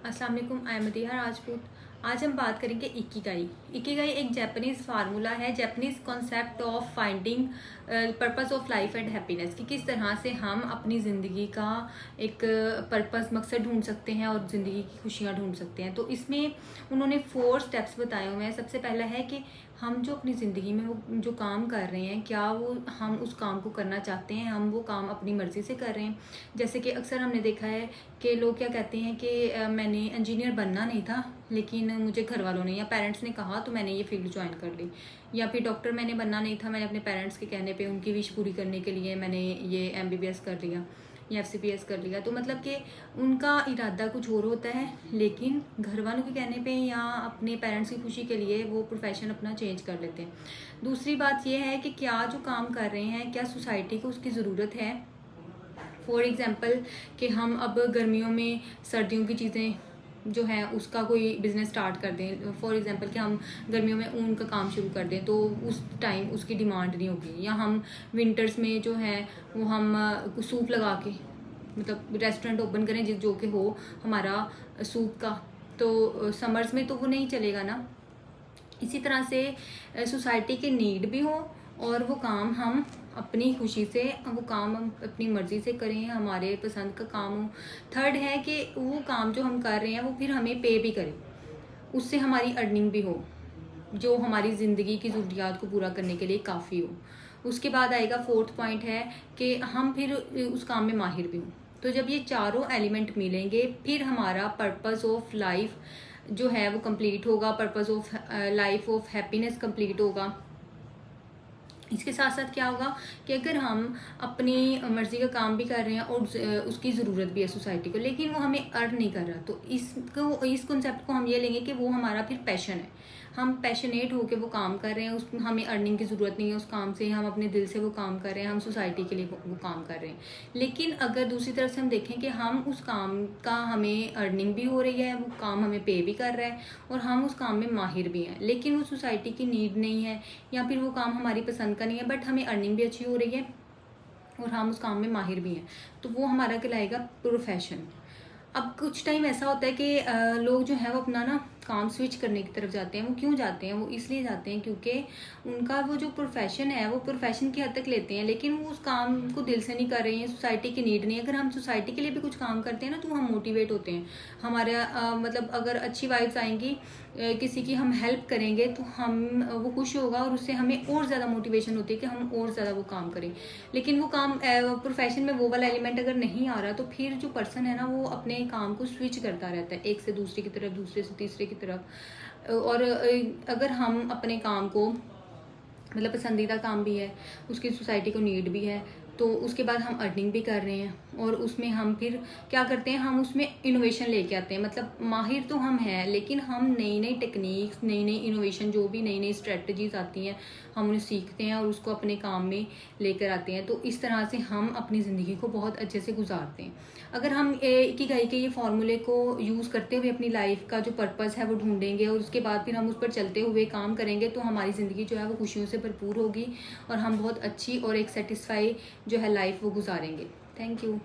अस्सलाम वालेकुम, I am Madiha Rajput. आज हम बात करेंगे इकिगाई। इकिगाई एक जापानीज फार्मूला है, Japanese concept of finding purpose of life and happiness, कि किस तरह से हम अपनी ज़िंदगी का एक पर्पस मकसद ढूंढ सकते हैं और ज़िंदगी की खुशियाँ ढूंढ सकते हैं। तो इसमें उन्होंने 4 स्टेप्स बताए हुए हैं। सबसे पहला है कि हम जो अपनी ज़िंदगी में वो जो काम कर रहे हैं, क्या वो हम उस काम को करना चाहते हैं, हम वो काम अपनी मर्ज़ी से कर रहे हैं। जैसे कि अक्सर हमने देखा है कि लोग क्या कहते हैं कि मैंने इंजीनियर बनना नहीं था, लेकिन मुझे घर वालों ने या पेरेंट्स ने कहा तो मैंने ये फील्ड ज्वाइन कर ली। या फिर डॉक्टर मैंने बनना नहीं था, मैंने अपने पेरेंट्स के कहने पे उनकी विश पूरी करने के लिए मैंने ये MBBS कर लिया या FCPS कर लिया। तो मतलब कि उनका इरादा कुछ और होता है, लेकिन घर वालों के कहने पे या अपने पेरेंट्स की खुशी के लिए वो प्रोफेशन अपना चेंज कर लेते हैं। दूसरी बात यह है कि क्या जो काम कर रहे हैं, क्या सोसाइटी को उसकी ज़रूरत है। फॉर एग्ज़ाम्पल कि हम अब गर्मियों में सर्दियों की चीज़ें जो है उसका कोई बिज़नेस स्टार्ट कर दें। फॉर एग्ज़ाम्पल कि हम गर्मियों में ऊन का काम शुरू कर दें, तो उस टाइम उसकी डिमांड नहीं होगी। या हम विंटर्स में जो है वो हम सूप लगा के मतलब रेस्टोरेंट ओपन करें जो कि हो हमारा सूप का, तो समर्स में तो वो नहीं चलेगा ना। इसी तरह से सोसाइटी के नीड भी हो और वो काम हम अपनी खुशी से, वो काम हम अपनी मर्जी से करें, हमारे पसंद का काम हो। थर्ड है कि वो काम जो हम कर रहे हैं वो फिर हमें पे भी करे, उससे हमारी अर्निंग भी हो, जो हमारी ज़िंदगी की ज़रूरियात को पूरा करने के लिए काफ़ी हो। उसके बाद आएगा 4th पॉइंट है कि हम फिर उस काम में माहिर भी हों। तो जब ये चारों एलिमेंट मिलेंगे फिर हमारा पर्पस ऑफ लाइफ जो है वो कंप्लीट होगा, purpose of life of happiness complete होगा। इसके साथ साथ क्या होगा कि अगर हम अपनी मर्जी का काम भी कर रहे हैं और उसकी ज़रूरत भी है सोसाइटी को, लेकिन वो हमें अर्न नहीं कर रहा, तो इस कॉन्सेप्ट को हम ये लेंगे कि वो हमारा फिर पैशन है। हम पैशनेट होकर वो काम कर रहे हैं, उस हमें अर्निंग की ज़रूरत नहीं है उस काम से, हम अपने दिल से वो काम कर रहे हैं, हम सोसाइटी के लिए वो काम कर रहे हैं। लेकिन अगर दूसरी तरफ से हम देखें कि हम उस काम का हमें अर्निंग भी हो रही है, वो काम हमें पे भी कर रहा है और हम उस काम में माहिर भी हैं, लेकिन वो सोसाइटी की नीड नहीं है या फिर वो काम हमारी पसंद नहीं है, बट हमें अर्निंग भी अच्छी हो रही है और हम उस काम में माहिर भी हैं, तो वो हमारा कहलाएगा प्रोफेशन। अब कुछ टाइम ऐसा होता है कि लोग जो है वो अपना ना काम स्विच करने की तरफ जाते हैं। वो क्यों जाते हैं? वो इसलिए जाते हैं क्योंकि उनका वो जो प्रोफेशन है वो प्रोफेशन की हद तक लेते हैं, लेकिन वो उस काम को दिल से नहीं कर रहे हैं, सोसाइटी की नीड नहीं है। अगर हम सोसाइटी के लिए भी कुछ काम करते हैं ना तो हम मोटिवेट होते हैं। हमारा मतलब अगर अच्छी वाइब्स आएंगी, किसी की हम हेल्प करेंगे तो हम वो खुश होगा और उससे हमें और ज़्यादा मोटिवेशन होती है कि हम और ज़्यादा वो काम करें। लेकिन वो काम प्रोफेशन में वो वाला एलिमेंट अगर नहीं आ रहा, तो फिर जो पर्सन है ना वो अपने काम को स्विच करता रहता है, एक से दूसरे की तरफ, दूसरे से तीसरे की तरफ। और अगर हम अपने काम को मतलब पसंदीदा काम भी है, उसकी सोसाइटी को नीड भी है, तो उसके बाद हम अर्निंग भी कर रहे हैं और उसमें हम फिर क्या करते हैं, हम उसमें इनोवेशन लेके आते हैं। मतलब माहिर तो हम हैं, लेकिन हम नई नई टेक्निक्स, नई नई इनोवेशन, जो भी नई नई स्ट्रेटजीज आती हैं हम उन्हें सीखते हैं और उसको अपने काम में लेकर आते हैं। तो इस तरह से हम अपनी ज़िंदगी को बहुत अच्छे से गुजारते हैं। अगर हम इकिगाई के ये फार्मूले को यूज़ करते हुए अपनी लाइफ का जो पर्पस है वो ढूंढेंगे और उसके बाद फिर हम उस पर चलते हुए काम करेंगे, तो हमारी ज़िंदगी जो है वो खुशियों से भरपूर होगी और हम बहुत अच्छी और एक सेटिस्फाई जो है लाइफ वो गुजारेंगे। Thank you.